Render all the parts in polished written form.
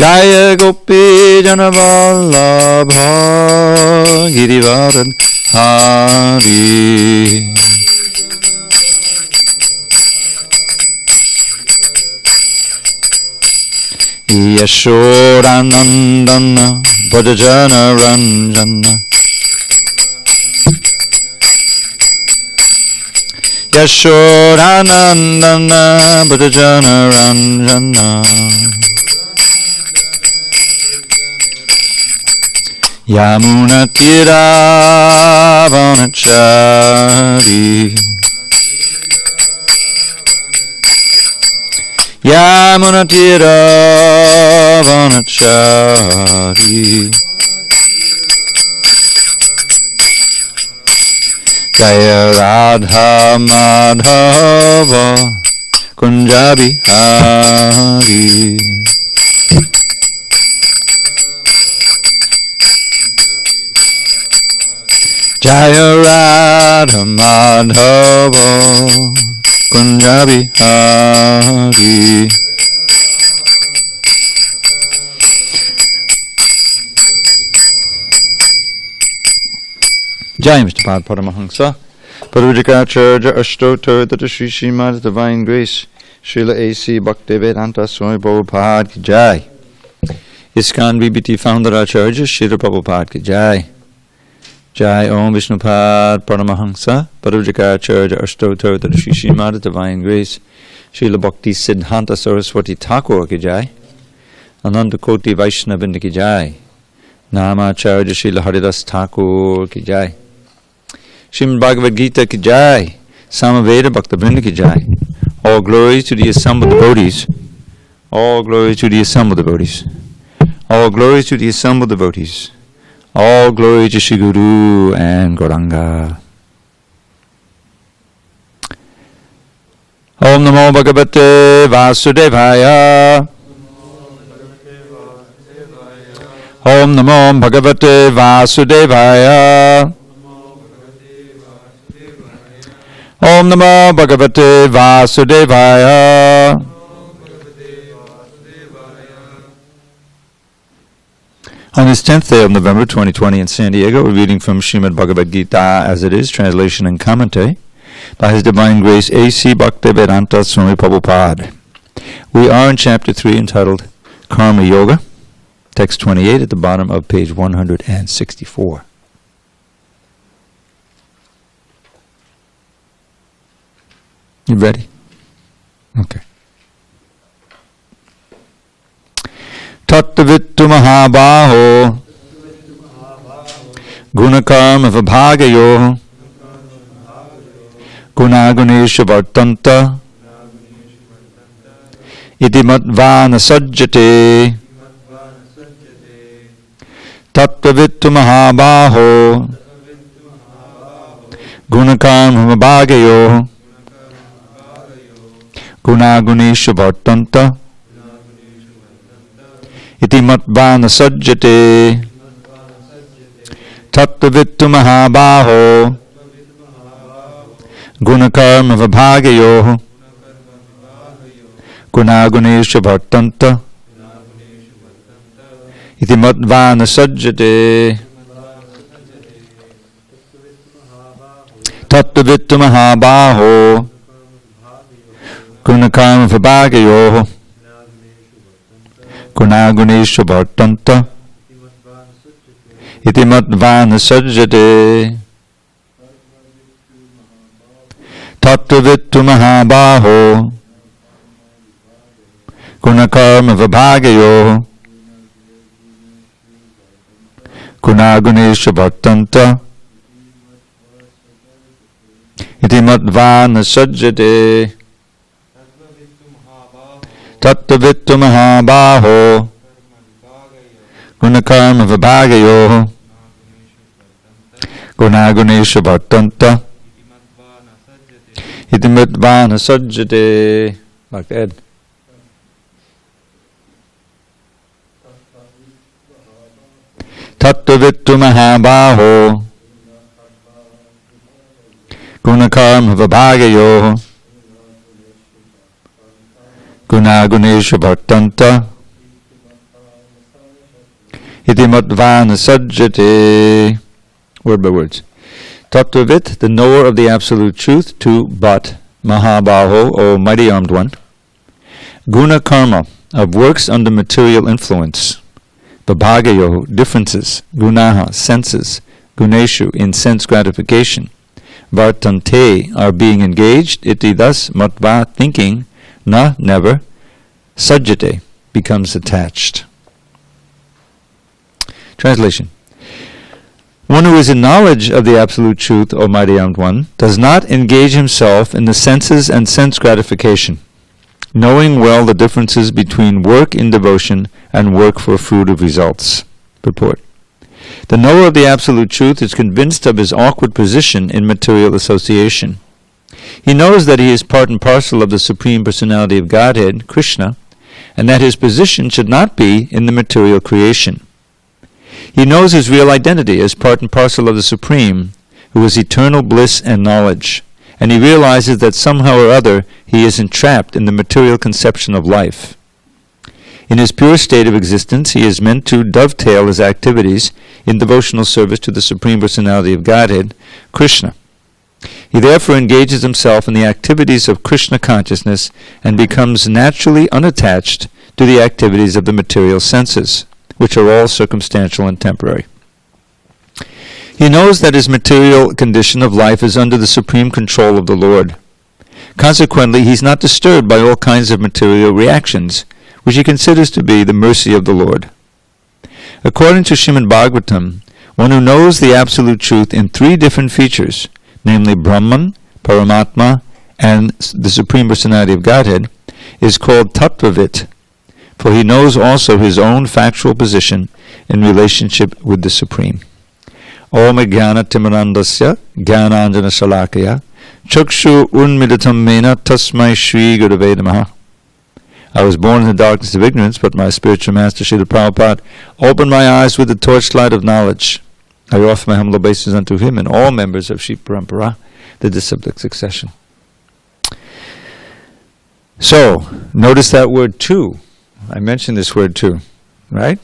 Jaya Gopi Janavallabha Girivardhan Hari. Yashodanandana Bhajana Ranjana Yashodanandana Bhajana Ranjana Yamuna Tira Vanachari Yamuna Tira Vanachari Jaya Radha Madhava Kunjabi Hari. Jaya Radha Madhava Kunjabi Hari. Jai Mr. Pad Paramahansa Parvajikacharya Ashtotar Tata Shri Srimad Divine Grace Srila A.C. Bhaktivedanta Swami Prabhupada Ki Jai. ISKCON BBT Founder Acharya Srila Prabhupada Ki Jai. Jai Om Vishnupad Paramahansa Parvajikacharya Ashtotar Tata Shri Srimad Divine Grace Srila Bhakti Siddhanta Saraswati Thakur Ki Jai. Ananda Koti Vaishnavinda Ki Jai. Namacharya Srila Haridas Thakur Ki Jai. Srimad Bhagavad Gita Ki Jai. Samaveda Bhaktivinoda Ki Jai. All glory to the assembled devotees. All glory to the assembled devotees. All glory to the assembled devotees. All glory to Shri Guru and Gauranga. Om Namo Bhagavate Vasudevaya. Om Namo Bhagavate Vasudevaya. Om Namo Bhagavate Vasudevaya. On this 10th day of November 2020 in SanDiego, we're reading from Srimad Bhagavad Gita as it is, translation and commentary by His Divine Grace A.C. Bhaktivedanta Swami Prabhupada. We are in chapter 3 entitled Karma Yoga, text 28 at the bottom of page 164. You ready? Okay. Tattavittu mahabaho gunakarma vibhagayo gunagunesha vartanta iti matvana sajjate. Tattavittu mahabaho gunakarma vibhagayo gunagunesha vartanta iti matvana sajjate. Tattavittu mahabaho gunakarma vibhagayo gunagunesha vartanta iti matvana sajjate. Tattavittu mahabaho gunakarma vibhagayo gunagunesha vartanta iti matvana sajjate. Tattavittu mahabaho gunakarma vibhagayo gunagunesha vartanta iti matvana sajjate. Tattavittu mahabaho gunakarma vibhagayo gunagunesha vartanta iti matvana sajjate. Like that. Tattavittu mahabaho gunakarma vibhagayo gunagunesha vartanta iti matvana sajjate. Word by words. Tattvavit, the knower of the absolute truth. 2. But, Mahabaho, O mighty armed one. Guna karma, of works under material influence. Vibhagayo, differences. Gunaha, senses. Guneshu, in sense gratification. Vartante, are being engaged. Iti, thus, matva, thinking. Na, never. Sajjate, becomes attached. Translation. One who is in knowledge of the absolute truth, O mighty armed one, does not engage himself in the senses and sense gratification, knowing well the differences between work in devotion and work for fruit of results. Purport. The knower of the absolute truth is convinced of his awkward position in material association. He knows that he is part and parcel of the Supreme Personality of Godhead, Krishna, and that his position should not be in the material creation. He knows his real identity as part and parcel of the Supreme, who is eternal bliss and knowledge, and he realizes that somehow or other he is entrapped in the material conception of life. In his pure state of existence, he is meant to dovetail his activities in devotional service to the Supreme Personality of Godhead, Krishna. He therefore engages himself in the activities of Krishna consciousness and becomes naturally unattached to the activities of the material senses, which are all circumstantial and temporary. He knows that his material condition of life is under the supreme control of the Lord. Consequently, he is not disturbed by all kinds of material reactions, which he considers to be the mercy of the Lord. According to Srimad Bhagavatam, one who knows the absolute truth in 3 different features, namely Brahman, Paramatma, and the Supreme Personality of Godhead, is called Tattvavit, for he knows also his own factual position in relationship with the Supreme. Om Jnana Timirandasya Jnananjana Shalakaya Chakshu Unmidatam Mena Tasmai Shri Gurave Namaha. I was born in the darkness of ignorance, but my spiritual master, Srila Prabhupada, opened my eyes with the torchlight of knowledge. I offer my humble obeisance unto him and all members of Shri Parampara, the disciplic succession. So, notice that word too. I mentioned this word too, right?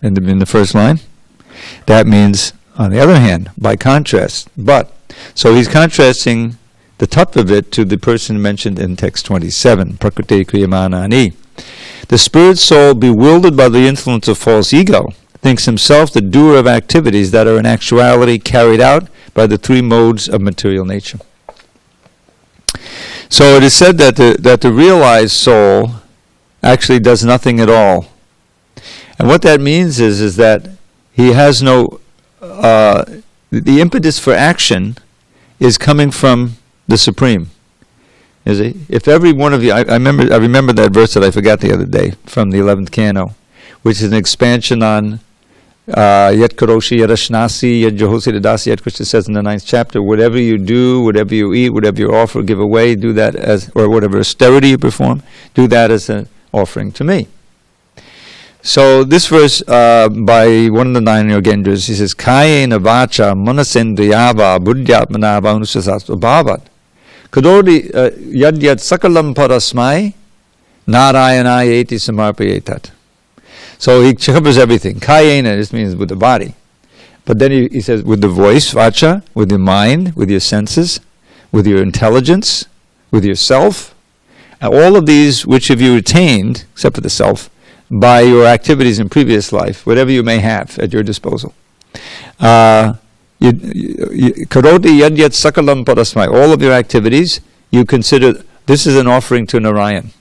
In the first line. That means, on the other hand, by contrast. But, so he's contrasting the tattvavit to the person mentioned in text 27, Prakriti Kriyamanani. The spirit soul, bewildered by the influence of false ego, thinks himself the doer of activities that are in actuality carried out by the 3 modes of material nature. So it is said that the realized soul actually does nothing at all. And what that means is that he has no, the impetus for action is coming from the Supreme. Is it? If every one of you, I remember that verse that I forgot the other day from the 11th canto, which is an expansion on Yat Karoshi Yadashnasi Yad Johosi Dasi, Yat Krishna says in the 9th chapter, whatever you do, whatever you eat, whatever you offer, give away, do that as, or whatever austerity you perform, do that as an offering to me. So this verse by one of the 9 Yogendras, he says, Kayena vacha manasendriyava buddhyatmanava anusasastva bhavat kadodi yad yad sakalam parasmai narayanayeti samarpayetat. So he covers everything. Kayena, this means with the body. But then he says with the voice, vacha, with your mind, with your senses, with your intelligence, with yourself. All of these which have you attained, except for the self, by your activities in previous life, whatever you may have at your disposal. Karoti yad yat sakalam parasmai. All of your activities, you consider this is an offering to Narayan.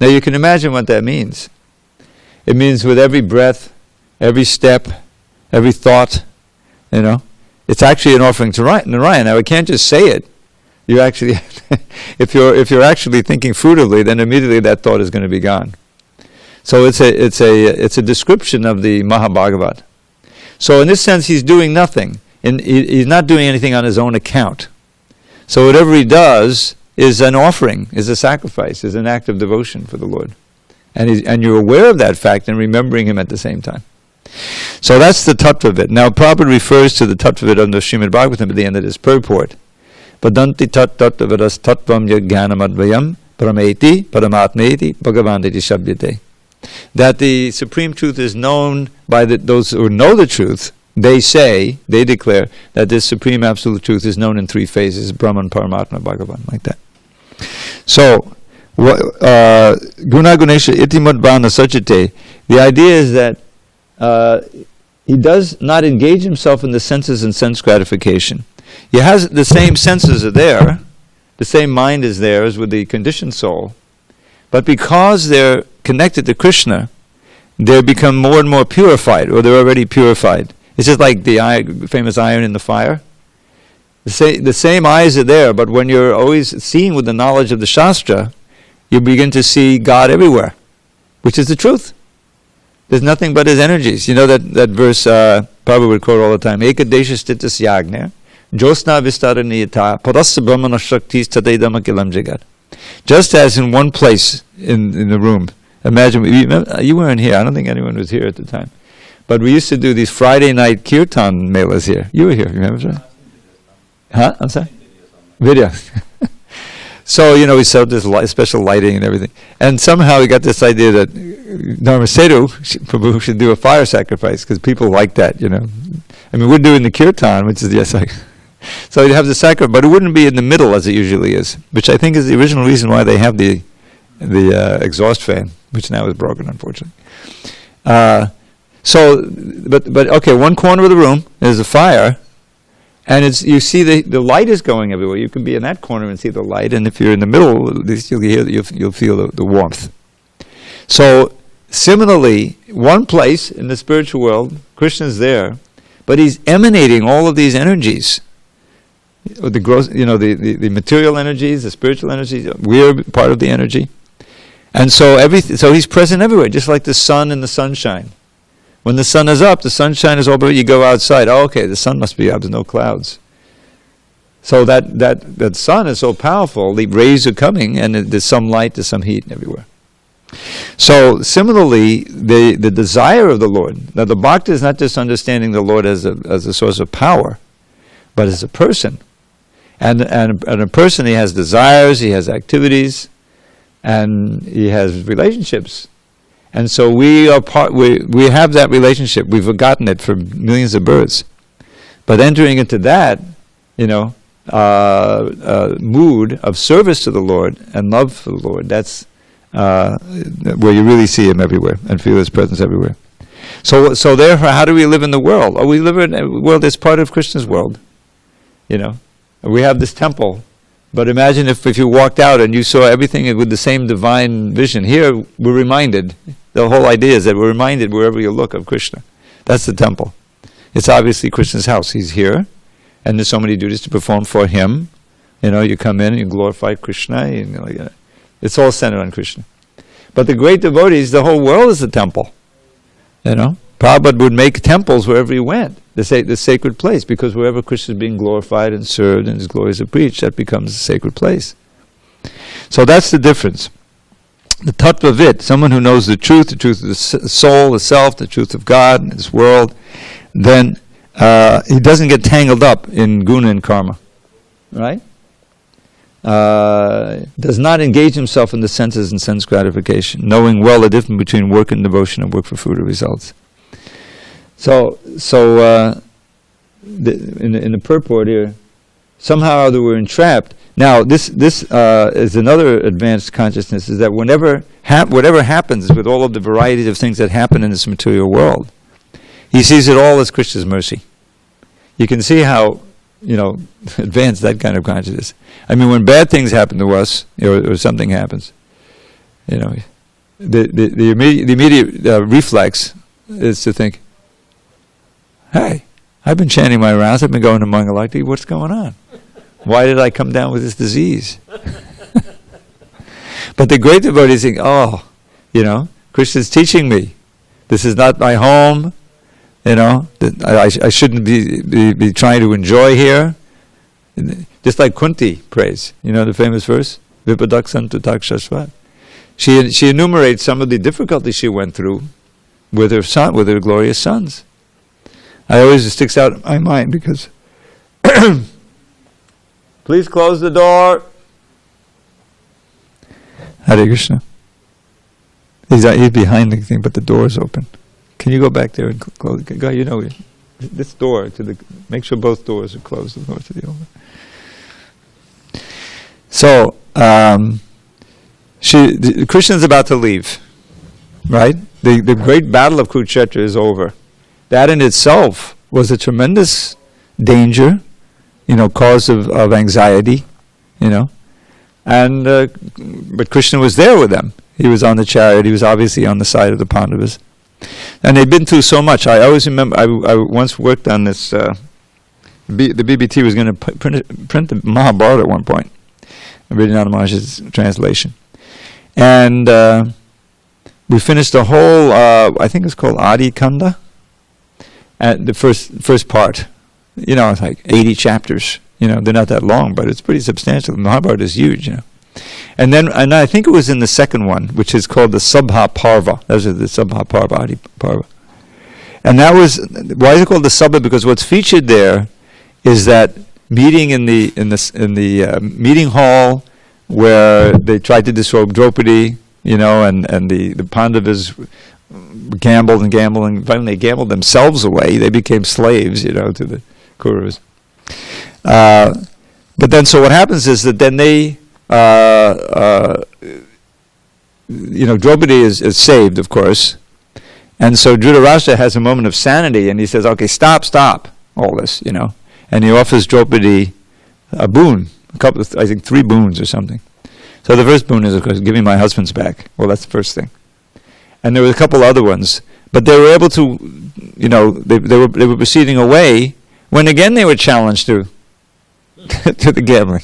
Now you can imagine what that means. It means with every breath, every step, every thought, it's actually an offering to Narayan. Now, we can't just say it. You actually, if you're actually thinking fruitively, then immediately that thought is going to be gone. So it's a description of the Mahabhagavat. So in this sense, he's doing nothing. He's not doing anything on his own account. So whatever he does is an offering, is a sacrifice, is an act of devotion for the Lord. And you're aware of that fact and remembering him at the same time. So that's the tattvavit. Now Prabhupada refers to the tattvavit under Srimad Bhagavatam at the end of this purport. Vadanti tattvavidas tattvam yajnanamadvayam parameti paramatmeti bhagavanditi shabdyate. that the Supreme Truth is known by those who know the truth. They declare that this Supreme Absolute Truth is known in three phases: Brahman, Paramatma, Bhagavan, like that. So, Guna Gunesha Itimudbhana Sachite, the idea is that he does not engage himself in the senses and sense gratification. He has the same senses are there, the same mind is there as with the conditioned soul, but because they're connected to Krishna, they become more and more purified, or they're already purified. It's just like the famous iron in the fire. The same eyes are there, but when you're always seeing with the knowledge of the Shastra, you begin to see God everywhere, which is the truth. There's nothing but His energies. You know that verse Prabhupada would quote all the time, Eka desha stitas yagner, josna vistara niyata, parasya brahmana shaktis tadaidama kilam jagat. Just as in one place in the room, imagine, you weren't here, I don't think anyone was here at the time, but we used to do these Friday night kirtan melas here. You were here, remember that? Huh? I'm sorry? Video. So, we set this special lighting and everything. And somehow we got this idea that Dharmasetu Prabhu should do a fire sacrifice, because people like that, I mean, we're doing the kirtan, which is so you'd have the sacrifice, but it wouldn't be in the middle as it usually is, which I think is the original reason why they have the exhaust fan, which now is broken, unfortunately. But okay, one corner of the room, there's a fire, and you see the light is going everywhere. You can be in that corner and see the light, and if you're in the middle, at least you'll feel the warmth. So similarly, one place in the spiritual world, Krishna's there, but He's emanating all of these energies. The gross, the material energies, the spiritual energies. We're part of the energy, and so so He's present everywhere, just like the sun and the sunshine. When the sun is up, the sunshine is over. You go outside. Oh, okay, the sun must be up. There's no clouds. So that sun is so powerful. The rays are coming, and there's some light, there's some heat everywhere. So similarly, the desire of the Lord. Now, the bhakta is not just understanding the Lord as a source of power, but as a person. And a person, he has desires, he has activities, and he has relationships. And so we are we have that relationship. We've forgotten it for millions of births. But entering into that, mood of service to the Lord and love for the Lord, that's where you really see Him everywhere and feel His presence everywhere. So therefore, how do we live in the world? Oh, we live in a world that's part of Krishna's world. We have this temple. But imagine if you walked out and you saw everything with the same divine vision. Here, we're reminded. The whole idea is that we're reminded wherever you look of Krishna. That's the temple. It's obviously Krishna's house. He's here, and there's so many duties to perform for Him. You come in and you glorify Krishna. It's all centered on Krishna. But the great devotees, the whole world is a temple. Prabhupada would make temples wherever he went, the sacred place, because wherever Krishna is being glorified and served and His glories are preached, that becomes a sacred place. So that's the difference. The tattvavit, someone who knows the truth of the soul, the self, the truth of God, and this world, then he doesn't get tangled up in guna and karma, right? Does not engage himself in the senses and sense gratification, knowing well the difference between work and devotion and work for fruit or results. So in the purport here, somehow or other we're entrapped. Now, this is another advanced consciousness, is that whatever happens with all of the varieties of things that happen in this material world, he sees it all as Krishna's mercy. You can see how, advanced that kind of consciousness. I mean, when bad things happen to us, or something happens, the immediate reflex is to think, hey, I've been chanting my rounds, I've been going to Mangalakti, what's going on? Why did I come down with this disease? But the great devotees think, Krishna's teaching me. This is not my home, I shouldn't be trying to enjoy here. Just like Kunti prays, the famous verse, Vipadaksantu takshasvat. She enumerates some of the difficulties she went through with her son, with her glorious sons. It sticks out in my mind because please close the door. Hare Krishna. He's behind the thing, but the door is open. Can you go back there and close? Go, this door make sure both doors are closed. The door to the open. So Krishna's about to leave, right? The great battle of Kurukshetra is over. That in itself was a tremendous danger, cause of anxiety, and but Krishna was there with them. He was on the chariot. He was obviously on the side of the Pandavas. And they'd been through so much. I always remember, I once worked on this, the BBT was going to print the Mahabharata at one point, Vidyanatha Maharaj's translation. And we finished the whole, I think it's called Adi Kanda, at the first part. It's like 80 chapters. They're not that long, but it's pretty substantial. The Mahabharata is huge, And I think it was in the second one, which is called the Sabha Parva. Those are the Sabha Parva, Adi Parva. And that was, why is it called the Sabha? Because what's featured there is that meeting in the meeting hall where they tried to disrobe Draupadi, and the Pandavas gambled and gambled, and finally they gambled themselves away. They became slaves, to the Kurus. But then, so what happens is that then they, Draupadi is saved, of course. And so Dhritarashtra has a moment of sanity, and he says, okay, stop all this, And he offers Draupadi a boon, I think 3 boons or something. So the first boon is, of course, giving my husband's back. Well, that's the first thing. And there were a couple other ones. But they were able to, they were proceeding away when again they were challenged to the gambling.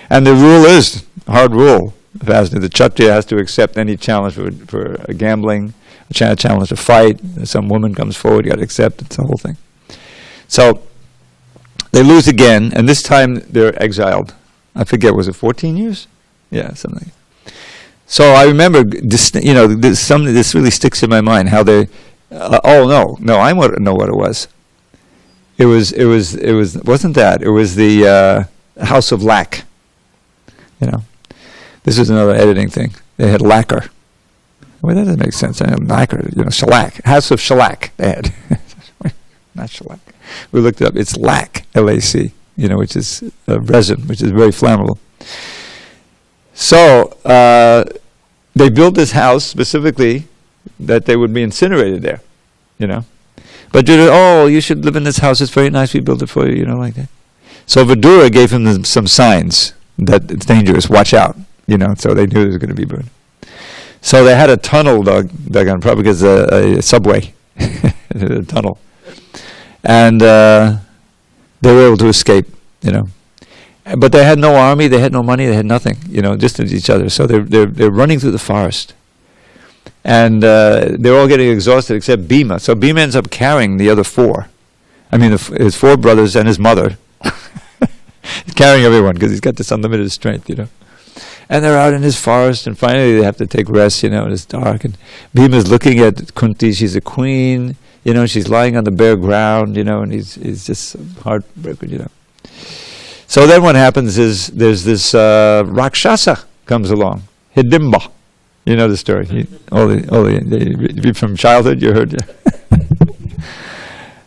And the rule is, hard rule, the Kshatriya has to accept any challenge for a gambling, a challenge to fight. Some woman comes forward, you got to accept. It's the whole thing. So they lose again, and this time they're exiled. I forget, was it 14 years? Yeah, something. So I remember, this really sticks in my mind, how they, I want to know what it was. It wasn't that. It was the House of Lac. This was another editing thing. They had lacquer. Well, that doesn't make sense. Lacquer, shellac. House of Shellac they had. Not shellac. We looked it up. It's lac, L-A-C, which is resin, which is very flammable. So they built this house specifically that they would be incinerated there, But you should live in this house. It's very nice. We built it for you, like that. So Vidura gave him some signs that it's dangerous. Watch out, So they knew it was going to be burned. So they had a tunnel dug on, probably because a subway, a tunnel, and they were able to escape, But they had no army, they had no money, they had nothing, just each other. So they're running through the forest. And they're all getting exhausted except Bhima. So Bhima ends up carrying the other 4. I mean, his 4 brothers and his mother. He's carrying everyone because he's got this unlimited strength, And they're out in his forest, and finally they have to take rest, and it's dark. And Bhima's looking at Kunti, she's a queen, she's lying on the bare ground, and he's just heartbroken, So then what happens is there's this Rakshasa comes along, Hidimba. You know the story. From childhood you heard.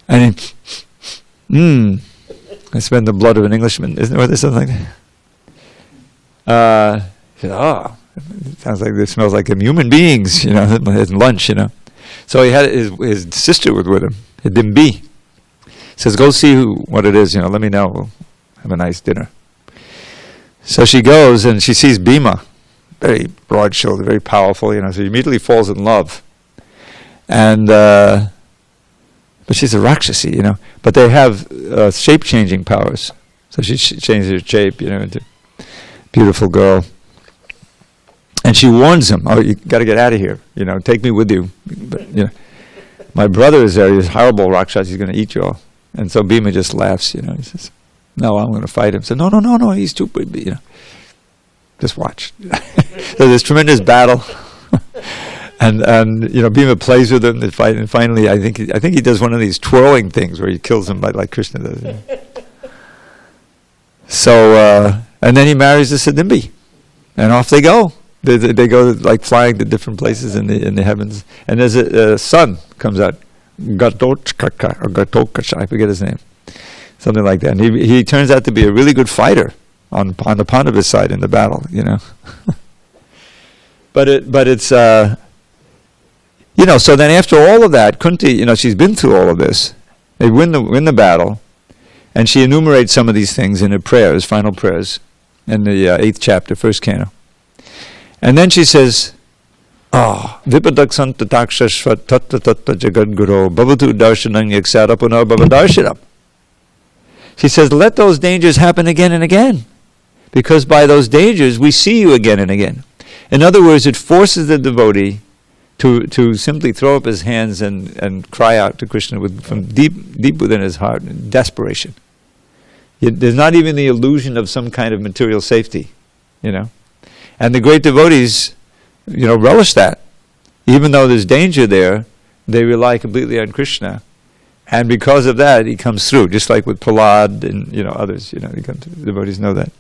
And I spend the blood of an Englishman. Isn't there something like that? He said, it sounds like this smells like human beings, at lunch, So he had his sister with him, Hidimbi. Says, go see what it is, let me know. We'll have a nice dinner. So she goes and she sees Bhima, very broad-shouldered, very powerful, so he immediately falls in love. And, but she's a Rakshasi, but they have shape-changing powers. So she changes her shape, into a beautiful girl. And she warns him, you got to get out of here, take me with you. But, my brother is there, he's horrible Rakshasa, he's going to eat you all. And so Bhima just laughs, he says, no, I'm going to fight him. So no, he's too big, just watch. So there's tremendous battle. And Bhima plays with him, they fight, and finally I think he does one of these twirling things where he kills him like Krishna does. So, and then he marries the Hidimbi. And off they go. They go like flying to different places in the heavens. And there's a son comes out, Gatotkacha or Gatotkacha, I forget his name, something like that. And he turns out to be a really good fighter on the Pandava's side in the battle, you know. But it's so then after all of that, Kunti, she's been through all of this. They win the battle, and she enumerates some of these things in her prayers, final prayers, in the 8th chapter, 1st canto. And then she says, Vipadak takshashva tatta tatta jagadguru bhavatu darshanang yaksarapunar bhavadarshanam. She says, let those dangers happen again and again, because by those dangers we see you again and again. In other words, it forces the devotee to simply throw up his hands and cry out to Krishna from deep within his heart in desperation. There's not even the illusion of some kind of material safety, And the great devotees, relish that. Even though there's danger there, they rely completely on Krishna. And because of that, he comes through, just like with Prahlad and others. The devotees know that.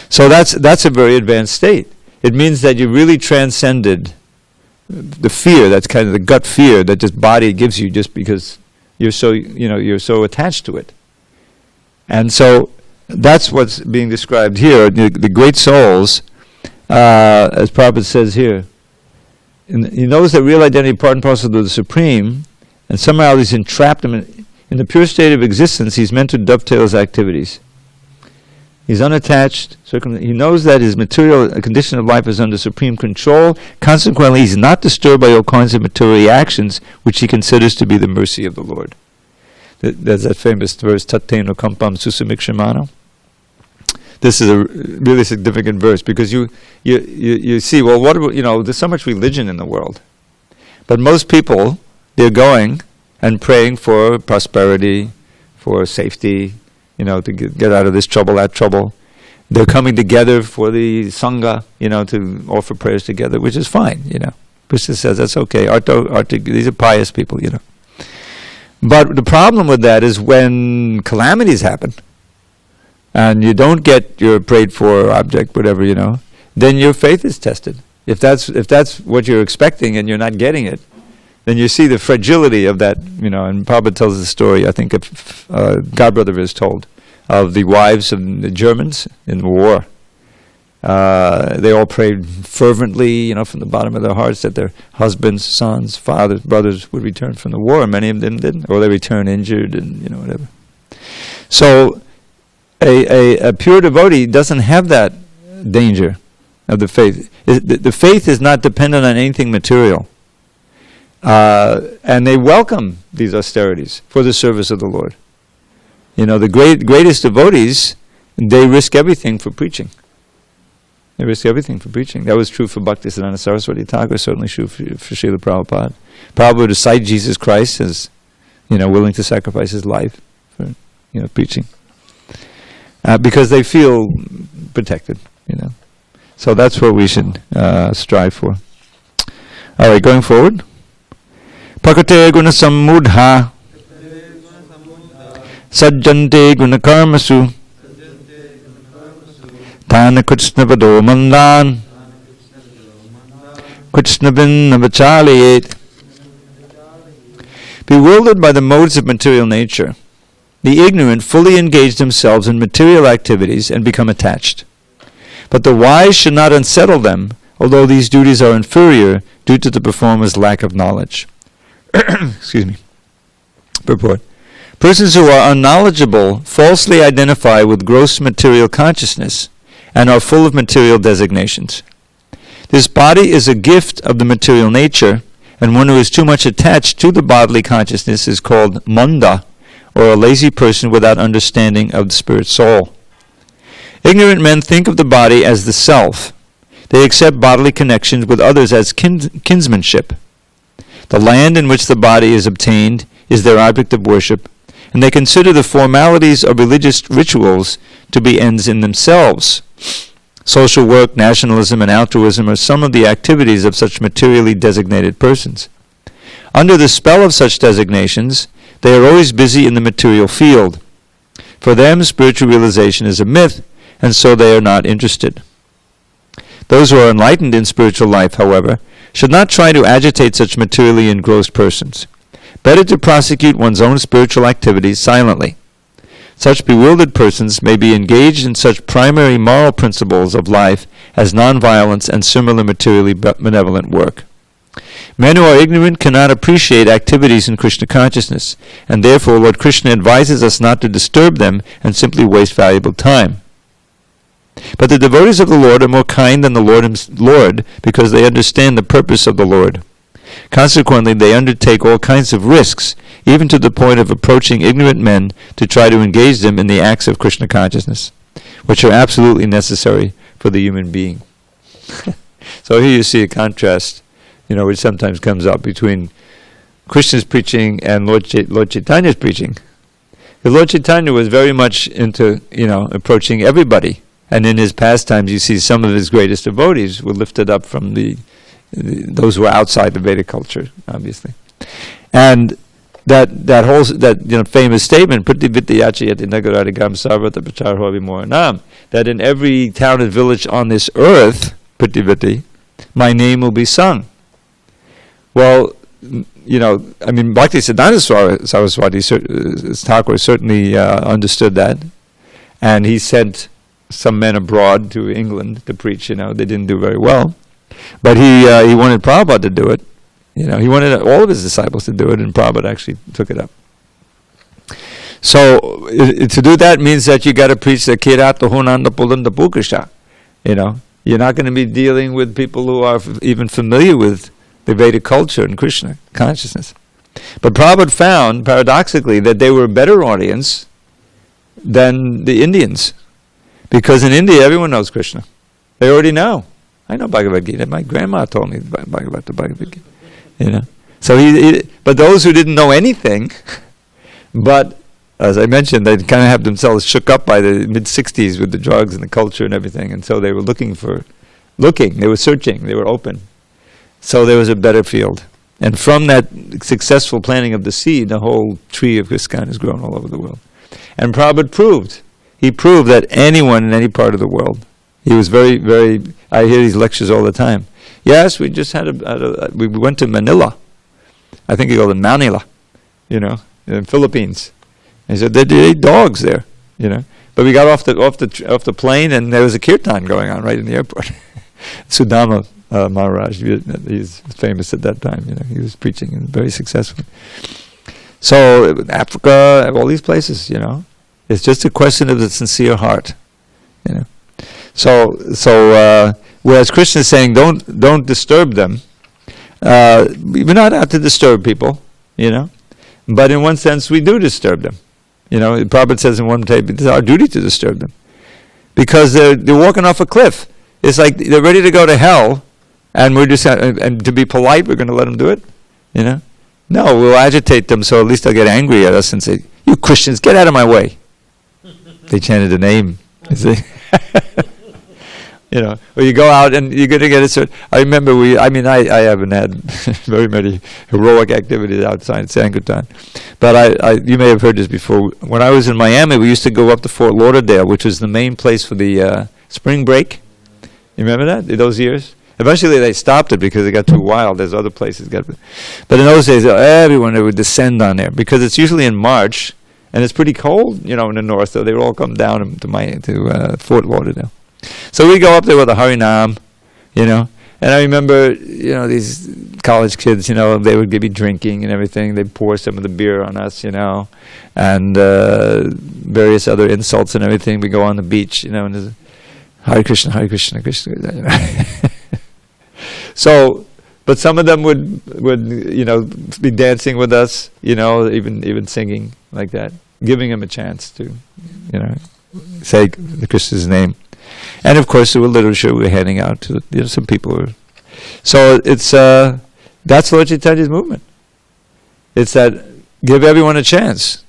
So that's a very advanced state. It means that you really transcended the fear. That's kind of the gut fear that this body gives you, just because you're so attached to it. And so that's what's being described here. The great souls, as Prabhupada says here, he knows that real identity, part and parcel of the Supreme, and somehow he's entrapped him in the pure state of existence. He's meant to dovetail his activities. He's unattached. He knows that his material condition of life is under supreme control. Consequently, he's not disturbed by all kinds of material reactions, which he considers to be the mercy of the Lord. There's that famous verse, Tatteno kampam susamikshimano. This is a really significant verse, because you see, well, what about, there's so much religion in the world. But most people, they're going and praying for prosperity, for safety, to get out of this trouble, that trouble. They're coming together for the Sangha, to offer prayers together, which is fine, Krishna says that's okay. These are pious people, But the problem with that is when calamities happen, and you don't get your prayed for object, whatever, then your faith is tested. If that's what you're expecting and you're not getting it, then you see the fragility of that, and Prabhupada tells the story, I think Godbrother is told, of the wives of the Germans in the war. They all prayed fervently, from the bottom of their hearts, that their husbands, sons, fathers, brothers would return from the war, and many of them didn't, or they returned injured and, whatever. So a pure devotee doesn't have that danger of the faith. The faith is not dependent on anything material. And they welcome these austerities for the service of the Lord. The greatest devotees, they risk everything for preaching. They risk everything for preaching. That was true for Bhaktisiddhanta Saraswati Thakur, certainly true for Srila Prabhupada. Prabhupada would cite Jesus Christ as, willing to sacrifice his life for, preaching. Because they feel protected, So that's what we should strive for. All right, going forward. Prakate guna sammudha sajjante guna karmasu tana krishna vado mandan krishna vinna vachalayet. Bewildered by the modes of material nature, the ignorant fully engage themselves in material activities and become attached. But the wise should not unsettle them, although these duties are inferior due to the performer's lack of knowledge. Excuse me. Purport. Persons who are unknowledgeable falsely identify with gross material consciousness and are full of material designations. This body is a gift of the material nature, and one who is too much attached to the bodily consciousness is called manda, or a lazy person without understanding of the spirit soul. Ignorant men think of the body as the self. They accept bodily connections with others as kinsmanship. The land in which the body is obtained is their object of worship, and they consider the formalities of religious rituals to be ends in themselves. Social work, nationalism, and altruism are some of the activities of such materially designated persons. Under the spell of such designations, they are always busy in the material field. For them, spiritual realization is a myth, and so they are not interested. Those who are enlightened in spiritual life, however, should not try to agitate such materially engrossed persons. Better to prosecute one's own spiritual activities silently. Such bewildered persons may be engaged in such primary moral principles of life as nonviolence and similar materially benevolent work. Men who are ignorant cannot appreciate activities in Krishna consciousness, and therefore Lord Krishna advises us not to disturb them and simply waste valuable time. But the devotees of the Lord are more kind than the Lord because they understand the purpose of the Lord. Consequently, they undertake all kinds of risks, even to the point of approaching ignorant men to try to engage them in the acts of Krishna consciousness, which are absolutely necessary for the human being. So here you see a contrast, which sometimes comes up between Krishna's preaching and Lord Chaitanya's preaching. Because Lord Chaitanya was very much into, approaching everybody. And in his pastimes, you see some of his greatest devotees were lifted up from those who were outside the Vedic culture, obviously. And that famous statement, that in every town and village on this earth, my name will be sung. Well, Bhakti Siddhanta Saraswati Thakur certainly understood that, and he sent some men abroad to England to preach. They didn't do very well, but he wanted Prabhupada to do it. He wanted all of his disciples to do it, and Prabhupada actually took it up. So to do that means that you got to preach the Kirata Hunanda Pulanda Pukasha. You're not going to be dealing with people who are even familiar with the Vedic culture and Krishna consciousness. But Prabhupada found, paradoxically, that they were a better audience than the Indians. Because in India, everyone knows Krishna. They already know. I know Bhagavad Gita. My grandma told me about the Bhagavad Gita. So but those who didn't know anything, but as I mentioned, they kind of have themselves shook up by the mid-60s with the drugs and the culture and everything, and so they were they were searching, they were open. So there was a better field. And from that successful planting of the seed, the whole tree of ISKCON has grown all over the world. And Prabhupada proved that anyone in any part of the world, he was very, very, I hear these lectures all the time. Yes, we just we went to Manila. I think he called it Manila, in Philippines. He said, they ate dogs there, But we got off the plane and there was a kirtan going on right in the airport. Sudama Maharaj, he's famous at that time, he was preaching and very successful. So Africa, all these places, it's just a question of the sincere heart, So whereas Krishna is saying, don't disturb them. We're not out to disturb people, But in one sense, we do disturb them. Prabhupada says in one tape, it's our duty to disturb them, because they're walking off a cliff. It's like they're ready to go to hell, and we're just and to be polite, we're going to let them do it. No, we'll agitate them so at least they'll get angry at us and say, "You Christians, get out of my way." They chanted the name. You see? Or you go out and you're going to get a certain... I remember I haven't had very many heroic activities outside Sankirtan. But you may have heard this before. When I was in Miami, we used to go up to Fort Lauderdale, which was the main place for the spring break. You remember that, in those years? Eventually they stopped it because it got too wild. There's other places. But in those days, everyone would descend on there, because it's usually in March, and it's pretty cold, in the north, so they would all come down to Fort Lauderdale. So we go up there with a Harinam, and I remember, these college kids, they would be drinking and everything. They'd pour some of the beer on us, and various other insults and everything. We go on the beach, and there's Hare Krishna, Hare Krishna, Krishna. So, but some of them would be dancing with us, even singing like that, giving them a chance to, say the Krishna's name. And of course, there were literature we were handing out to some people. So it's that's Lord Chaitanya's movement. It's that give everyone a chance.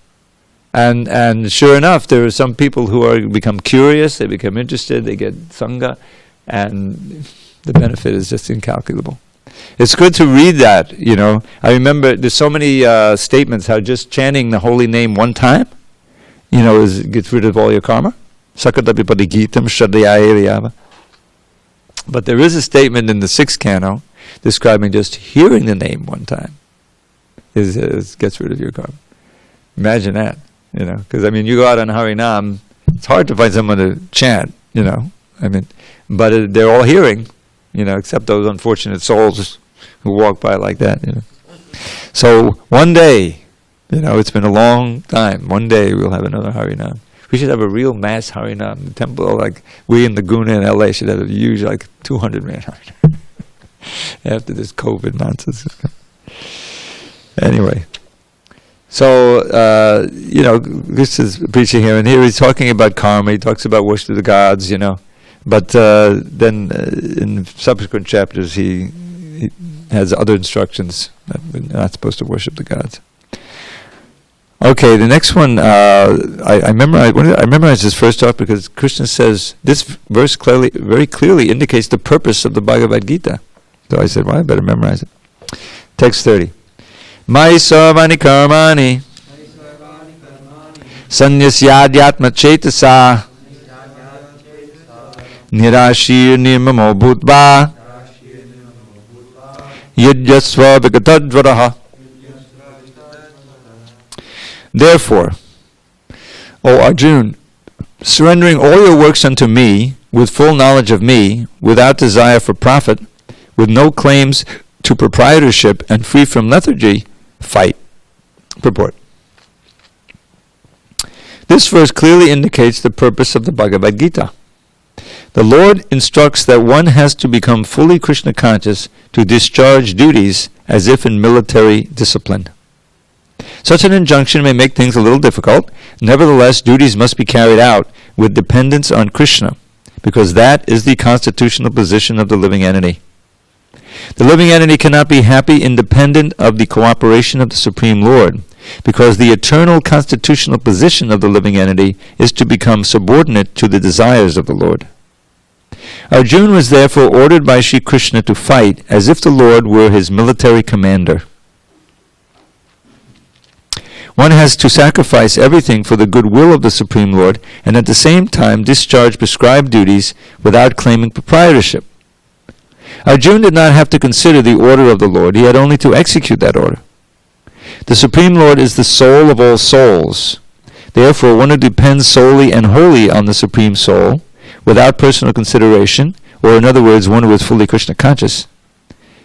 And sure enough, there are some people who become curious, they become interested, they get sangha, and the benefit is just incalculable. It's good to read that, I remember there's so many statements how just chanting the holy name one time, gets rid of all your karma. Sakatapipadhigitam Shradhyayavayava. But there is a statement in the 6th canto describing just hearing the name one time gets rid of your karma. Imagine that, because you go out on Harinam, it's hard to find someone to chant, but they're all hearing, except those unfortunate souls who walk by like that, So one day, it's been a long time, one day we'll have another Harinam. We should have a real mass Harinam temple, like we in the Guna in LA should have a huge, 200-man Harinam. After this COVID nonsense. Anyway. So, this is preaching here, and here he's talking about karma, he talks about worship of the gods, but then in subsequent chapters he has other instructions that we're not supposed to worship the gods. Okay, the next one, I memorized this first off because Krishna says, this verse very clearly indicates the purpose of the Bhagavad Gita. So I said, well, I better memorize it. Text 30. Mai sarvani karmani sanyasyadhyatma chetasa nirashir nirmamo bhutva yajyasva vigatadvaraha. Therefore, O Arjuna, surrendering all your works unto me, with full knowledge of me, without desire for profit, with no claims to proprietorship, and free from lethargy, fight. Purport. This verse clearly indicates the purpose of the Bhagavad Gita. The Lord instructs that one has to become fully Krishna conscious to discharge duties as if in military discipline. Such an injunction may make things a little difficult. Nevertheless, duties must be carried out with dependence on Krishna, because that is the constitutional position of the living entity. The living entity cannot be happy independent of the cooperation of the Supreme Lord, because the eternal constitutional position of the living entity is to become subordinate to the desires of the Lord. Arjuna was therefore ordered by Sri Krishna to fight as if the Lord were his military commander. One has to sacrifice everything for the goodwill of the Supreme Lord and at the same time discharge prescribed duties without claiming proprietorship. Arjuna did not have to consider the order of the Lord, he had only to execute that order. The Supreme Lord is the soul of all souls. Therefore, one who depends solely and wholly on the Supreme Soul, without personal consideration, or in other words, one who is fully Krishna conscious,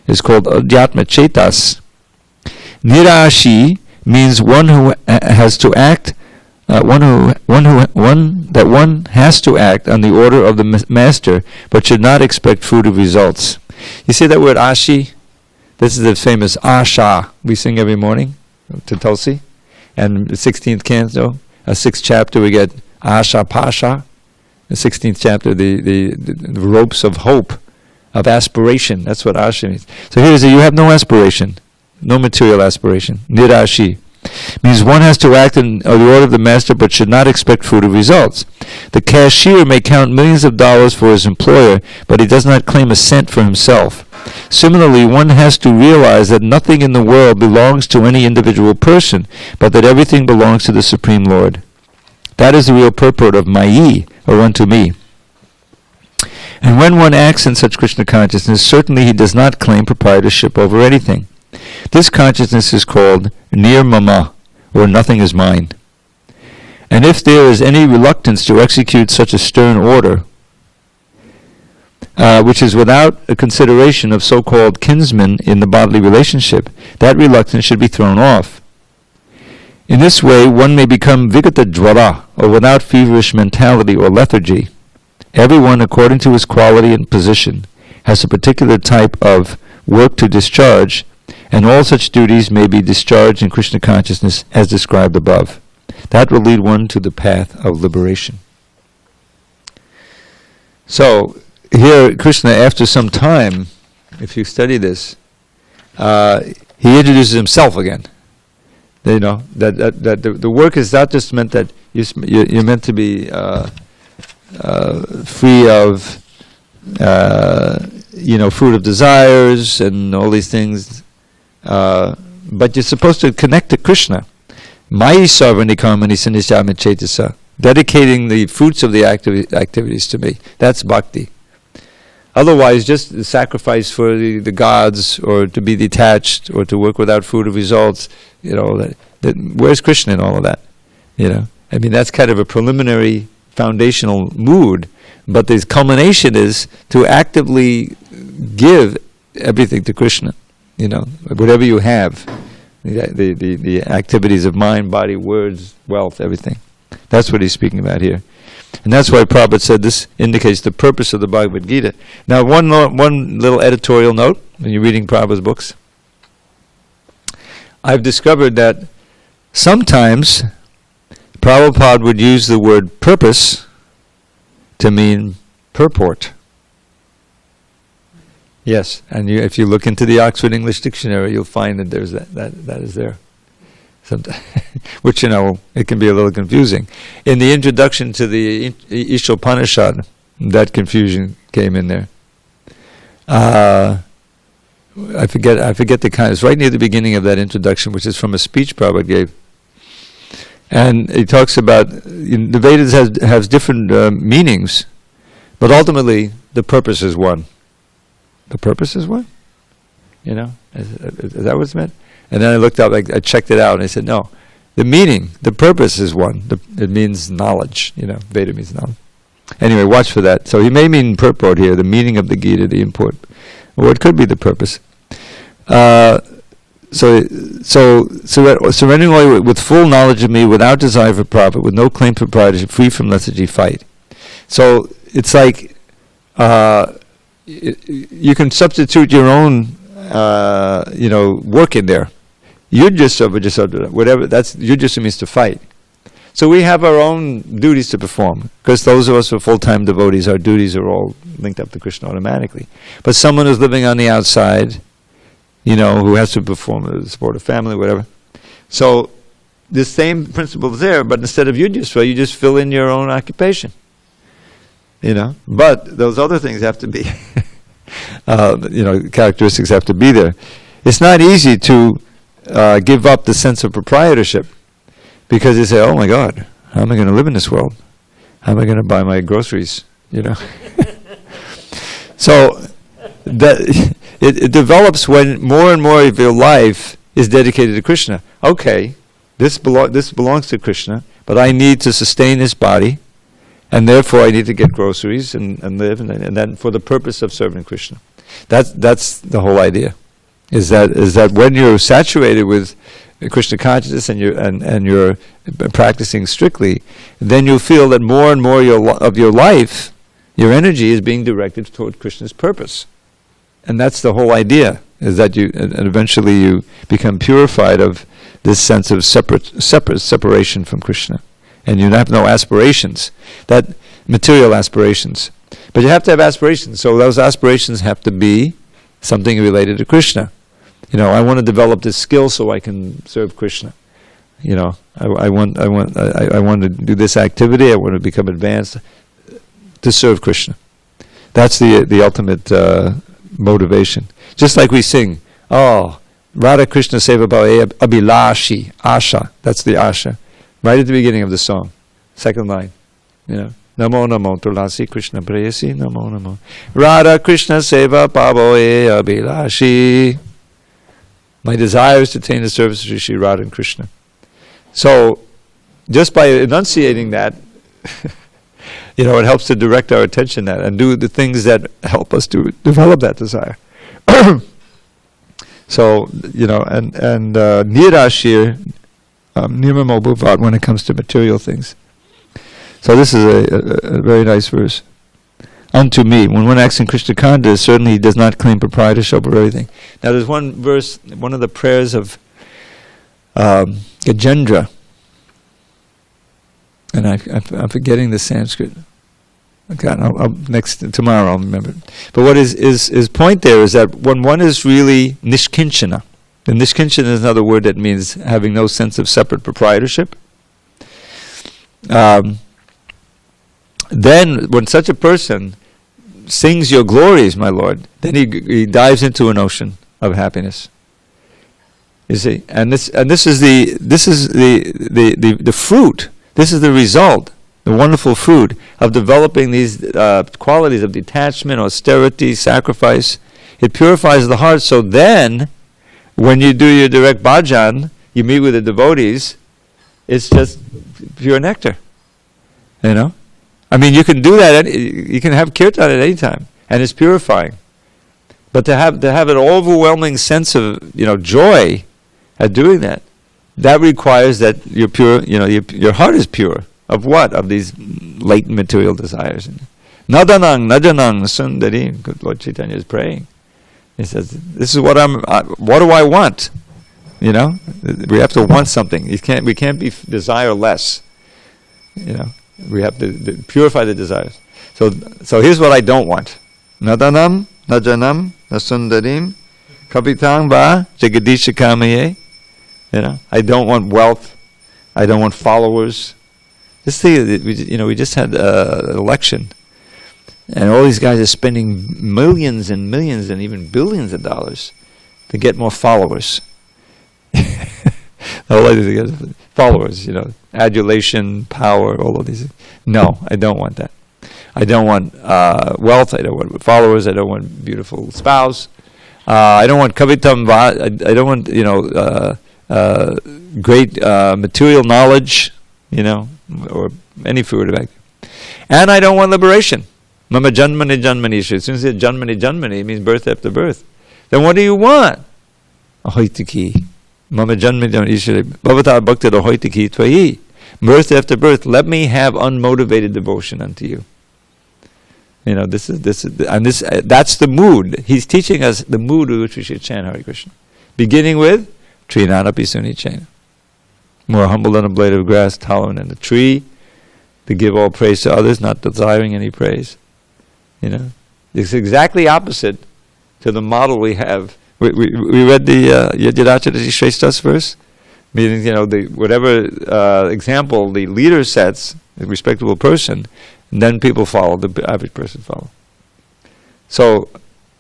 is called Adhyatma Chetas. Nirashi means one who has to act, one has to act on the order of the master, but should not expect fruitive results. You see that word ashi? This is the famous asha we sing every morning to Tulsi. And the 16th canto, 6th chapter, we get asha pasha. The 16th chapter, the ropes of hope, of aspiration. That's what asha means. So here is you have no aspiration, no material aspiration. Nirashi means one has to act in the order of the master but should not expect fruitive results. The cashier may count millions of dollars for his employer, but he does not claim a cent for himself. Similarly, one has to realize that nothing in the world belongs to any individual person, but that everything belongs to the Supreme Lord. That is the real purport of Mayi, or unto me. And when one acts in such Krishna consciousness, certainly he does not claim proprietorship over anything. This consciousness is called nirmama, or nothing is mine. And if there is any reluctance to execute such a stern order, which is without a consideration of so-called kinsmen in the bodily relationship, that reluctance should be thrown off. In this way, one may become vigata dvara, or without feverish mentality or lethargy. Everyone, according to his quality and position, has a particular type of work to discharge, and all such duties may be discharged in Krishna consciousness as described above. That will lead one to the path of liberation. So, here Krishna, after some time, if you study this, he introduces himself again. You know, that the work is not just meant that you're meant to be free of, fruit of desires and all these things, but you're supposed to connect to Krishna. Mai sarvani karmani sannisyami chetasa, dedicating the fruits of the activities to me. That's bhakti. Otherwise, just the sacrifice for the gods, or to be detached, or to work without fruit of results, where's Krishna in all of that? I mean, that's kind of a preliminary foundational mood, but the culmination is to actively give everything to Krishna. Whatever you have, the activities of mind, body, words, wealth, everything. That's what he's speaking about here. And that's why Prabhupada said this indicates the purpose of the Bhagavad Gita. Now, one little editorial note when you're reading Prabhupada's books. I've discovered that sometimes Prabhupada would use the word purpose to mean purport. Yes, and if you look into the Oxford English Dictionary, you'll find that there's that is there. Which, it can be a little confusing. In the introduction to the Ishopanishad, that confusion came in there. I forget the kind. It's right near the beginning of that introduction, which is from a speech Prabhupada gave. And he talks about, the Vedas has different meanings, but ultimately the purpose is one. The purpose is one? Is that what's meant? And then I looked up, I checked it out, and I said, no, the meaning, the purpose is one. It means knowledge, Veda means knowledge. Anyway, watch for that. So he may mean purport here, the meaning of the Gita, the import. Or it could be the purpose. So surrendering all with full knowledge of me, without desire for profit, with no claim for pride, free from lethargy, fight. So it's like you can substitute your own, work in there. Yujya, whatever. That's yujya means to fight. So we have our own duties to perform, because those of us who are full-time devotees, our duties are all linked up to Krishna automatically. But someone who's living on the outside, who has to perform to support a family, whatever. So the same principle is there, but instead of yujya, you just fill in your own occupation. But those other things have to be, characteristics have to be there. It's not easy to give up the sense of proprietorship, because you say, oh my God, how am I going to live in this world? How am I going to buy my groceries? So that it develops when more and more of your life is dedicated to Krishna. Okay, this belongs to Krishna, but I need to sustain this body, and therefore I need to get groceries and live, and then for the purpose of serving Krishna. That's the whole idea. Is that when you're saturated with Krishna consciousness and you're practicing strictly, then you'll feel that more and more of your life, your energy is being directed toward Krishna's purpose. And that's the whole idea, is that and eventually you become purified of this sense of separation from Krishna. And you have no aspirations, that material aspirations. But you have to have aspirations, so those aspirations have to be something related to Krishna. I want to develop this skill so I can serve Krishna. I want to do this activity. I want to become advanced to serve Krishna. That's the ultimate motivation. Just like we sing, Radha Krishna Seva Bhave Abhilashi, Asha. That's the Asha. Right at the beginning of the song. Second line. Namo Namo Tulasi Krishna Prayasi Namo Namo. Radha Krishna Seva Bhave Abhilashi. My desire is to attain the service of Sri Radha and Krishna. So, just by enunciating that, it helps to direct our attention and do the things that help us to develop that desire. So, and nirashir nirmamo bhavat when it comes to material things. So this is a very nice verse. Unto me, when one acts in Krishna Kanda, certainly he does not claim proprietorship over everything. Now there's one verse, one of the prayers of Gajendra, and I'm forgetting the Sanskrit. Okay, tomorrow I'll remember it. But what his point there is that when one is really nishkinchana, and nishkinchana is another word that means having no sense of separate proprietorship, then when such a person sings your glories, my Lord, then he dives into an ocean of happiness. You see, and this is the fruit. This is the result the wonderful fruit of developing these qualities of detachment, austerity, sacrifice. It purifies the heart, so then, when you do your direct bhajan, you meet with the devotees, it's just pure nectar. You know? I mean, you can do that, you can have kirtan at any time, and it's purifying. But to have an overwhelming sense of, joy at doing that, that requires that you're pure, your heart is pure. Of what? Of these latent material desires. Nadanang, najanang, sundarim. Good Lord Chaitanya is praying. He says, this is what do I want? We have to want something. We can't be desire less. We have to purify the desires. So here's what I don't want. Nadanam, najanam, nasundarim, kapitang va, jagadisha kamaye. I don't want wealth. I don't want followers. Just think that we just had an election, and all these guys are spending millions and millions and even billions of dollars to get more followers. Followers, adulation, power, all of these things. No, I don't want that. I don't want wealth. I don't want followers. I don't want beautiful spouse. I don't want kavitam. I don't want great material knowledge. Or any fruit of activity. And I don't want liberation. Mama janmani janmani isha. As soon as you say janmani janmani, it means birth after birth. Then what do you want? Ahoitiki. Mama janmani janmani isha. Bhavata bhakti ahoitiki tvayi. Birth after birth, let me have unmotivated devotion unto you. That's the mood. He's teaching us the mood with which we should chant Hare Krishna. Beginning with Trinadapi Suni Chena. More humble than a blade of grass, tolerant than a tree, to give all praise to others, not desiring any praise. It's exactly opposite to the model we have. We read the Yajadachari Shreshtas verse, meaning whatever example the leader sets, a respectable person, and then people follow. The average person follow. So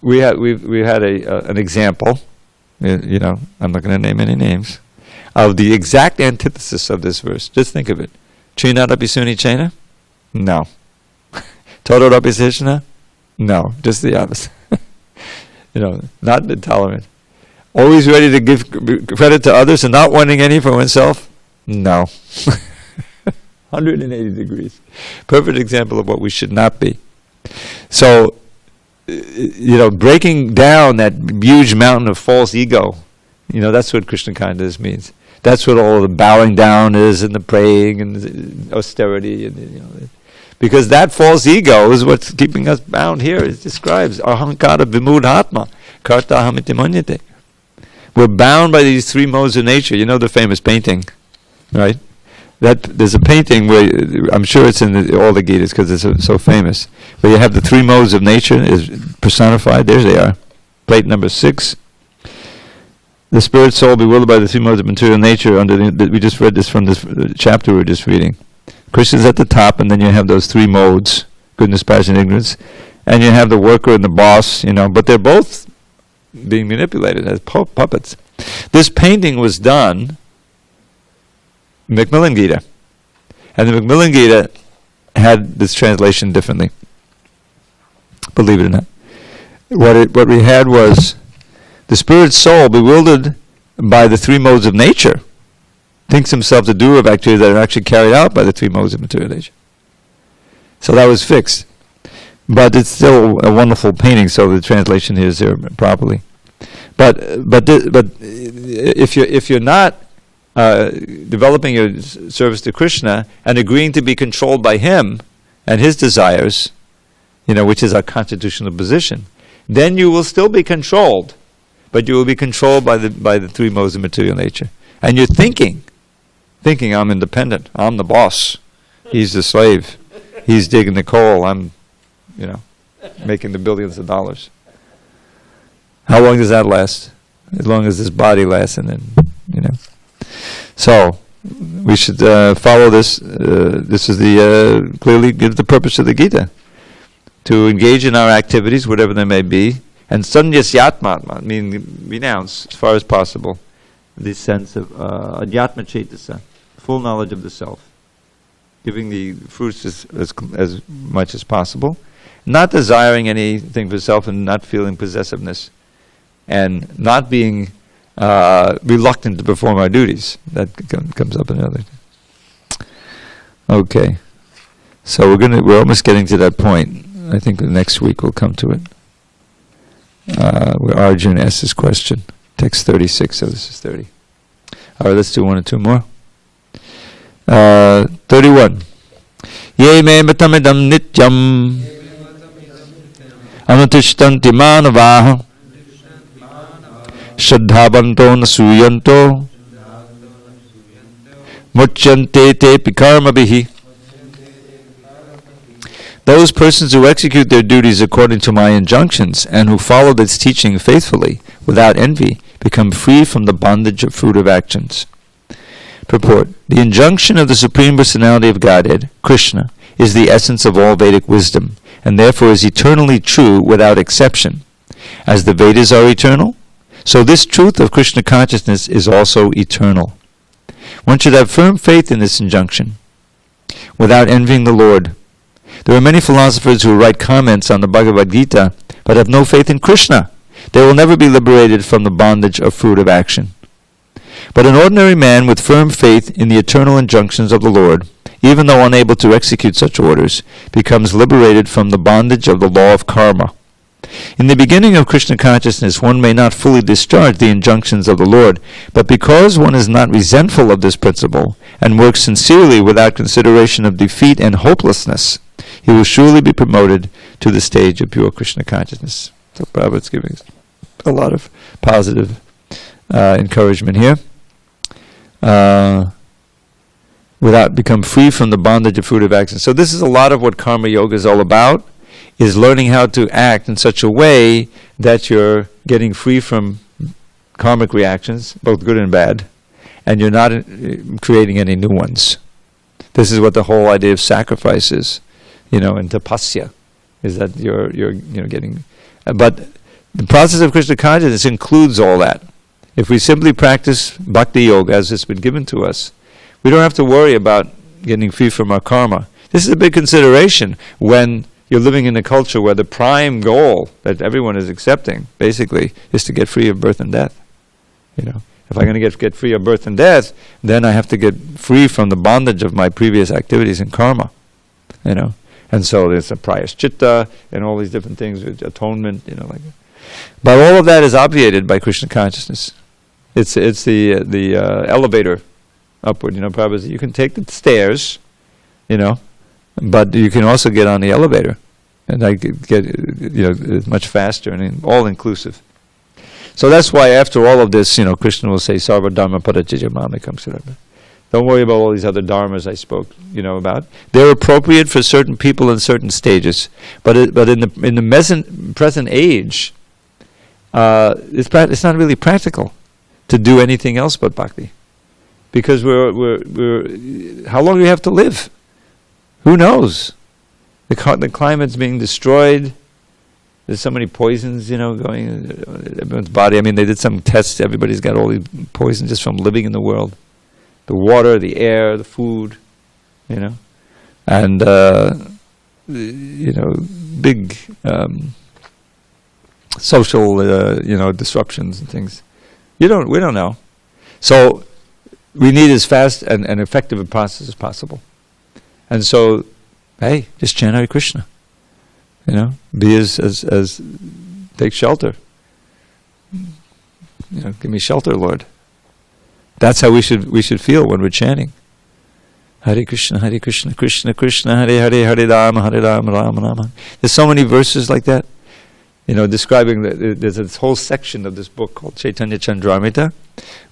we had an example. I'm not going to name any names. Of the exact antithesis of this verse. Just think of it. Trinadapi Suni Chena? No. Todadapi Sishna? No. Just the opposite. Not intolerant. Always ready to give credit to others and not wanting any for oneself? No. 180 degrees. Perfect example of what we should not be. So, breaking down that huge mountain of false ego, that's what Krishna kindness means. That's what all the bowing down is, and the praying, and the austerity, and because that false ego is what's keeping us bound here. It describes ahankara vimudhatma karta ahamiti manyate. We're bound by these three modes of nature. The famous painting, right? There's a painting where I'm sure it's in all the Gitas because it's so famous. Where you have the three modes of nature is personified. There they are. Plate number 6. The spirit soul bewildered by the three modes of material nature. We just read this from this chapter we were just reading. Krishna's at the top, and then you have those three modes: goodness, passion, ignorance, and you have the worker and the boss. But they're both being manipulated as puppets. This painting was done Macmillan Gita, and the Macmillan Gita had this translation differently. Believe it or not, what we had was. The spirit soul, bewildered by the three modes of nature, thinks himself the doer of activities that are actually carried out by the three modes of material nature. So that was fixed. But it's still a wonderful painting, so the translation here is there properly. But if you're not developing your service to Krishna and agreeing to be controlled by him and his desires, which is our constitutional position, then you will still be controlled. But you will be controlled by the three modes of material nature. And you're thinking, I'm independent, I'm the boss, he's the slave, he's digging the coal, I'm, making the billions of dollars. How long does that last? As long as this body lasts, and then, So, we should follow this. This is clearly the purpose of the Gita. To engage in our activities, whatever they may be, and sanyasyatma, meaning renounce as far as possible this sense of adhyatma cetasa, full knowledge of the self. giving the fruits as much as possible, not desiring anything for self and not feeling possessiveness, and not being reluctant to perform our duties. That comes up in another. Okay, so we're almost getting to that point. I think the next week we'll come to it. Where Arjun asks this question. Text 36, so this is 30. All right, let's do one or two more. 31. Ye me matamidam nityam anutishtanti manavaha shraddhavanto nasuyanto muchyante te pikarmabihi. Those persons who execute their duties according to my injunctions and who follow this teaching faithfully without envy become free from the bondage of fruit of actions. Purport. The injunction of the Supreme Personality of Godhead, Krishna, is the essence of all Vedic wisdom, and therefore is eternally true without exception. As the Vedas are eternal, so this truth of Krishna consciousness is also eternal. One should have firm faith in this injunction, without envying the Lord. There are many philosophers who write comments on the Bhagavad Gita, but have no faith in Krishna. They will never be liberated from the bondage of fruit of action. But an ordinary man with firm faith in the eternal injunctions of the Lord, even though unable to execute such orders, becomes liberated from the bondage of the law of karma. In the beginning of Krishna consciousness, one may not fully discharge the injunctions of the Lord, but because one is not resentful of this principle, and works sincerely without consideration of defeat and hopelessness, he will surely be promoted to the stage of pure Krishna consciousness. So Prabhupada's giving a lot of positive encouragement here. Without become free from the bondage of fruit of action. So this is a lot of what karma yoga is all about, is learning how to act in such a way that you're getting free from karmic reactions, both good and bad, and you're not creating any new ones. This is what the whole idea of sacrifice is, and tapasya, is that you're getting. But the process of Krishna consciousness includes all that. If we simply practice bhakti yoga as it's been given to us, we don't have to worry about getting free from our karma. This is a big consideration when you're living in a culture where the prime goal that everyone is accepting, basically, is to get free of birth and death. If I'm going to get free of birth and death, then I have to get free from the bondage of my previous activities in karma. And so there's a prayaschitta and all these different things, atonement, like that. But all of that is obviated by Krishna consciousness. It's the elevator upward. Prabhupada says you can take the stairs, but you can also get on the elevator, and I get much faster and all inclusive. So that's why after all of this, Krishna will say Sarva Dharma Padachija Mamekam Sarva. Don't worry about all these other dharmas I spoke, about. They're appropriate for certain people in certain stages, but in the present age, it's not really practical to do anything else but bhakti, because we're how long do we have to live? Who knows? The climate's being destroyed. There's so many poisons, going in everyone's body. They did some tests. Everybody's got all these poisons just from living in the world. The water, the air, the food, and big social, disruptions and things. We don't know. So we need as fast and effective a process as possible. And so, hey, just chant Hare Krishna. Be as take shelter. Give me shelter, Lord. That's how we should feel when we're chanting. Hare Krishna, Krishna Krishna, Hare Hare, Hare Rama, Rama Rama. There's so many verses like that. Describing there's this whole section of this book called Chaitanya Chandramrita,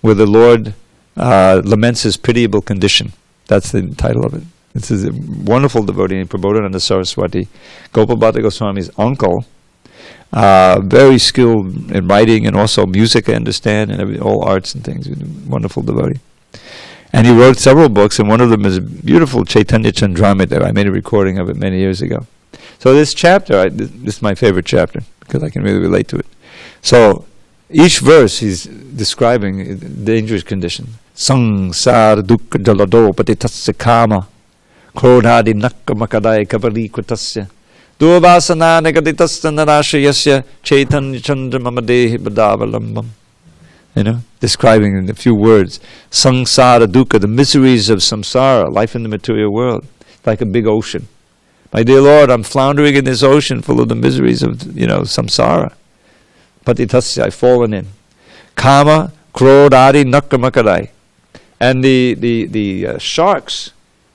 where the Lord laments his pitiable condition. That's the title of it. This is a wonderful devotee, Prabodhananda Saraswati, Gopalbhata Goswami's uncle, very skilled in writing and also music, I understand, and all arts and things. Wonderful devotee. And he wrote several books, and one of them is beautiful Chaitanya Chandramrita. I made a recording of it many years ago. So this chapter, this is my favorite chapter, because I can really relate to it. So each verse he's describing a dangerous condition. Sangsara dukkha jalado patitasya kama krodhadi nakkamakadaya kavarikvatasya durvasana negaditasya narashayasya chaitanya chandra mamadehi badavalambam. Describing in a few words, samsara dukkha, the miseries of samsara, life in the material world, like a big ocean. My dear Lord, I'm floundering in this ocean full of the miseries of, samsara. Patitasya, I've fallen in. Kama, krodhadi, nakkamakadai. And the sharks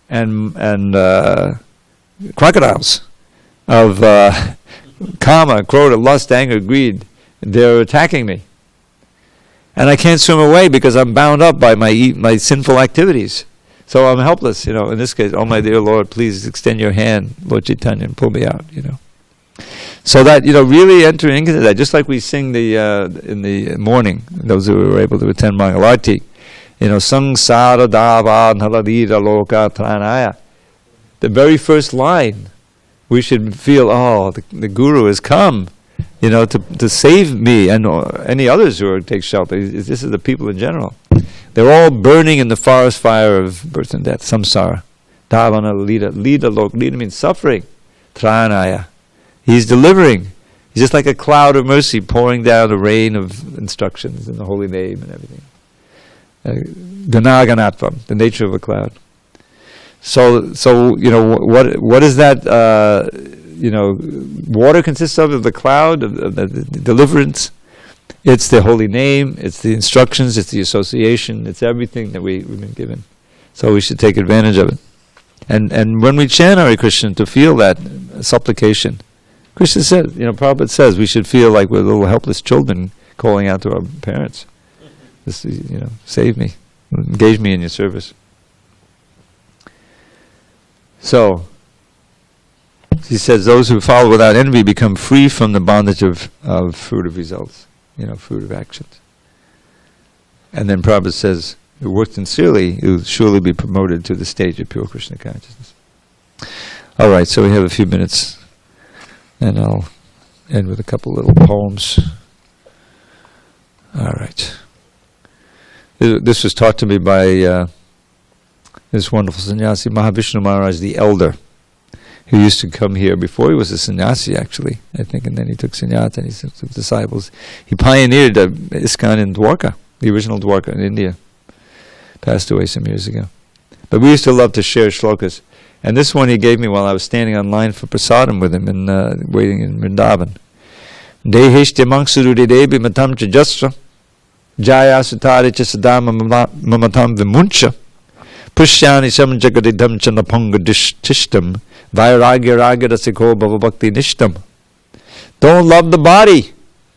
and crocodiles of kama, krodha, lust, anger, greed, they're attacking me. And I can't swim away because I'm bound up by my sinful activities. So I'm helpless, in this case. Oh, my dear Lord, please extend your hand, Lord Chaitanya, and pull me out, So that, really entering into that, just like we sing in the morning, those who were able to attend Mangalarti, Sangsara Dava Naladira Loka Tranaya. The very first line, we should feel, the Guru has come, to save me and any others who take shelter. This is the people in general. They're all burning in the forest fire of birth and death, samsara. Davana lida. Lida means suffering. Tranaya. He's delivering. He's just like a cloud of mercy pouring down a rain of instructions in the holy name and everything. Ganaganatvam, the nature of a cloud. So what is that? Water consists of the cloud of the deliverance. It's the holy name. It's the instructions. It's the association. It's everything that we've been given. So we should take advantage of it. And when we chant Hare Krishna, to feel that supplication, Krishna said, Prabhupada says, we should feel like we're little helpless children calling out to our parents. Just, save me, engage me in your service. So, he says, those who follow without envy become free from the bondage of fruit of results, fruit of actions. And then Prabhupada says, who work sincerely, will surely be promoted to the stage of pure Krishna consciousness. All right, so we have a few minutes, and I'll end with a couple little poems. All right. This was taught to me by this wonderful sannyasi, Mahavishnu Maharaj, the elder, who used to come here before he was a sannyasi, actually, I think, and then he took sannyasa and he took disciples. He pioneered ISKCON in Dwarka, the original Dwarka in India. Passed away some years ago. But we used to love to share shlokas. And this one he gave me while I was standing online for prasadam with him and waiting in Vrindavan. Deheshte mangsuru debi matam chajasra jaya sutari chasadama mamatam vimuncha pushyani sam jagadidam chanapanga tishtam vairagya ragadasiko bhavabhakti nishtam. Don't love the body,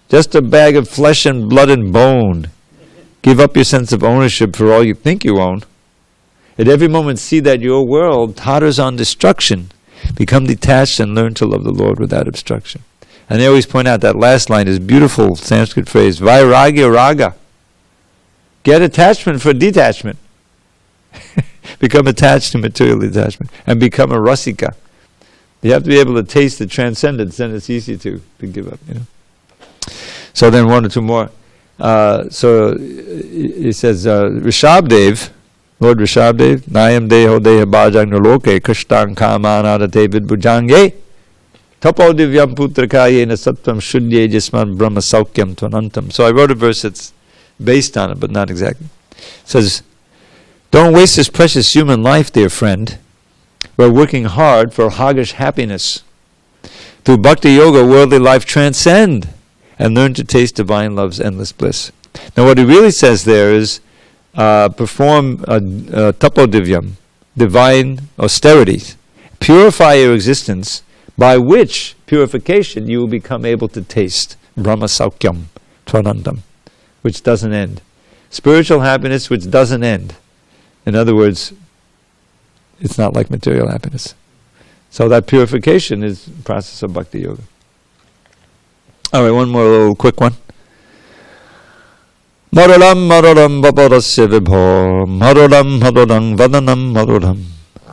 just a bag of flesh and blood and bone. Give up your sense of ownership for all you think you own. At every moment see that your world totters on destruction. Become detached and learn to love the Lord without obstruction. And they always point out that last line is beautiful Sanskrit phrase, vairagya raga. Get attachment for detachment. Become attached to material detachment. And become a rasika. You have to be able to taste the transcendence, then it's easy to give up. So then one or two more. So he says, Rishabdev, Lord Rishabdev, Nayam Deho Deha Bhajang Naloke, Krishtang Kamanadate Vidbhujange, Tapo Divyam Putrakaye Nasatvam Shuddye Jisman Brahma Saukyam Tvanantam. So I wrote a verse that's based on it, but not exactly. It says, don't waste this precious human life, dear friend. We're working hard for Haggish happiness. Through Bhakti Yoga, worldly life transcend and learn to taste divine love's endless bliss. Now what he really says there is, perform tapodivyam, divine austerities. Purify your existence, by which purification you will become able to taste Brahma Saukyam, Tvanandam, which doesn't end. Spiritual happiness which doesn't end. In other words, it's not like material happiness. So that purification is the process of Bhakti Yoga. All right, one more little quick one. Marulam marulam vaparasya vibho marulam marulam vadanam marulam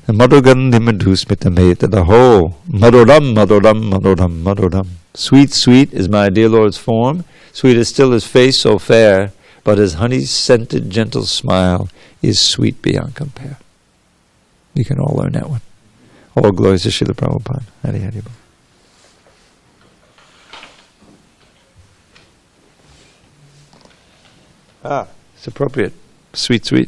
marugandhi madhusmitamaetadaho marulam marulam marulam marulam. Sweet, sweet is my dear Lord's form. Sweet is still his face so fair, but his honey-scented gentle smile is sweet beyond compare. You can all learn that one. All glories to Srila Prabhupada. Hari Hari Bol. It's appropriate. Sweet, sweet.